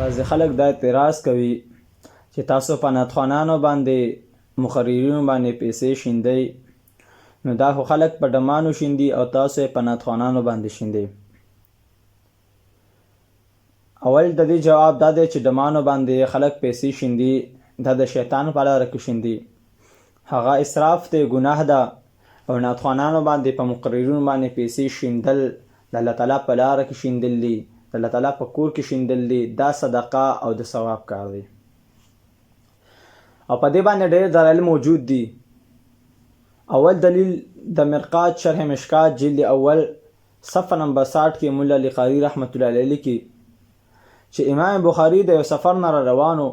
بعضې خلک دا اعتراض کوي چې تاسو په نعتخوانانو باندې مقررینو باندې پیسې شیندئ، نو دا خو خلک په ډمانو شیندي او تاسو یې په نعتخوانانو باندې شیندئ. اول د دې جواب دا دی چې ډمانو باندې خلک پیسې شیندي، دا د شیطان په لاره کې شیندي، هغه اسراف دی، ګناه ده. او نعتخوانانو باندې په مقررینو باندې پیسې شیندل د الله تعالی په لاره کې شیندل دي، د الله تعالی په کور کې شیندل دي، دا صدقه او د ثواب کار دی. او په دې باندې ډېر دلایل موجود دي. اول دلیل د مرقات شرح مشکات جلد اول صفحه نمبر 60 کې مولا علی قاری رحمت الله علیه لیکي چې امام بخاری د یو سفر نه روانو،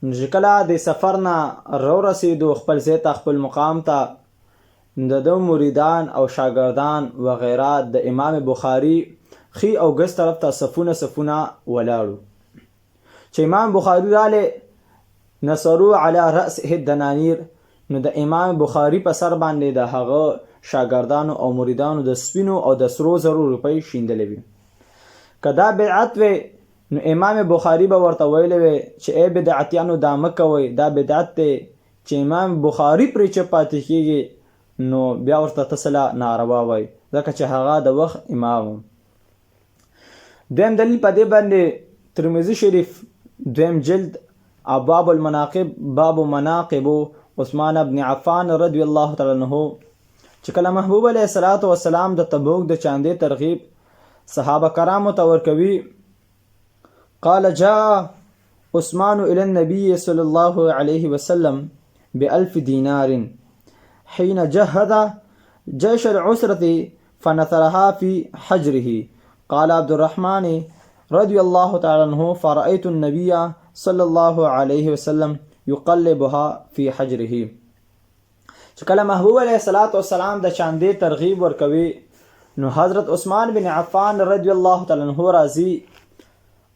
نو چې کله د سفر نه رسېدو خپل ځای ته، خپل مقام ته، د ده مریدان او شاګردان وغیره د امام بخاری ښي او ګس طرف ته صفونه ولاړو. چې امام بخاری راغلی نصرو علی رأسه الدنانیر، نو د امام بخاری په سر باندې د هغه شاګردانو او مریدانو د سپینو او د سرو زرو روپۍ شیندلې وي. که دا بدعت وی نو امام بخاری به ورته ویلی وی چې ای بدعتیانو دا مه کوئ، دا بدعت دی. چې امام بخاری پرې چپ پاتې کېږي نو بیا ورته تسله ناروا وای، ځکه چې هغه د وخت امام و. دویم دلیل په دې باندې ترمذي شریف دویم جلد ابواب المناقب باب مناقب عثمان بن عفان رضی الله تعالی عنه چې کله محبوب علیه الصلاة والسلام د تبوک د چاندې ترغیب صحابه کرامو ته ورکوي، قال جاء عثمان الى النبي صلى الله عليه وسلم ب1000 دينار حين جهد جيش العسرة فنثرها في حجره. قال عبد الرحمن رضي الله تعالى عنه فرأيت النبي صلى الله عليه وسلم يقلبها في حجره. چې کله محبوب علیه الصلاة والسلام د چاندې ترغیب ورکوي نو حضرت عثمان بن عفان رضی الله تعالی عنه راځي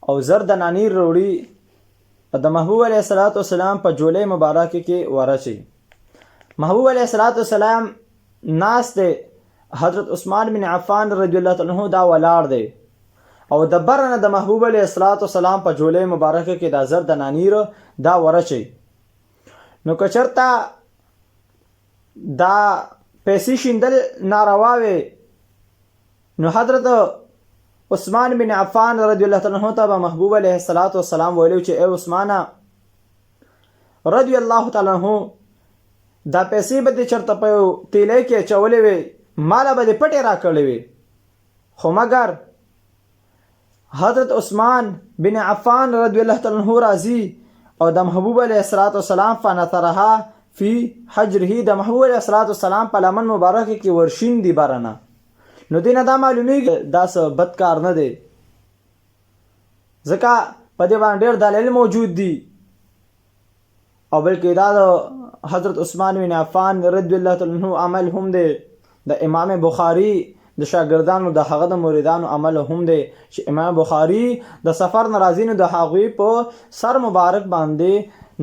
او زر دنانیر وروړي د محبوب علیه الصلاة والسلام په جولې مبارکه کې ورچي. محبوب علیه الصلاة والسلام ناست دی، حضرت عثمان بن عفان رضی الله تعالی عنه دا ولاړ دی او د برنه د محبوب علیه الصلاة والسلام په جولې مبارکه کې دا زر دنانیر دا ورچي. نو که چېرته دا پیسې شیندل ناروا وي نو حضرت عثمان بن عفان رضی الله تعالی عنه ته به محبوب علیه الصلاة والسلام ویلو چې ای عثمان رضی الله تعالی عنه دا پیسې به دې چېرته په یو تیلی کې اچولې وې، ماله به دې پټې راکړلې وې، خو مګر حضرت عثمان بن عفان رضی الله تعالی عنه راځي او د محبوب علیه الصلاة والسلام فنثرها فی حجره، د محبوب علیه الصلاة والسلام په لمن مبارکه کې ورشیندي برنه. نو دې نه دا معلومیږي دا څه بد کار نه دی، ځکه په دې باندې ډېر دلایل موجود دي. او بلکې دا د حضرت عثمان بن عفان رضی الله تعالی عنه عمل هم دی، د امام بخاری د شاګردانو د هغه د مریدانو عمل هم دی چې امام بخاری د سفر نه راځي نو د هغوی په سر مبارک باندې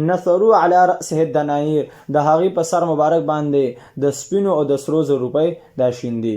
نثرو علی رأسه الدنانیر، د هغوی په سر مبارک باندې د سپینو او د سرو زرو روپۍ دا شیندي.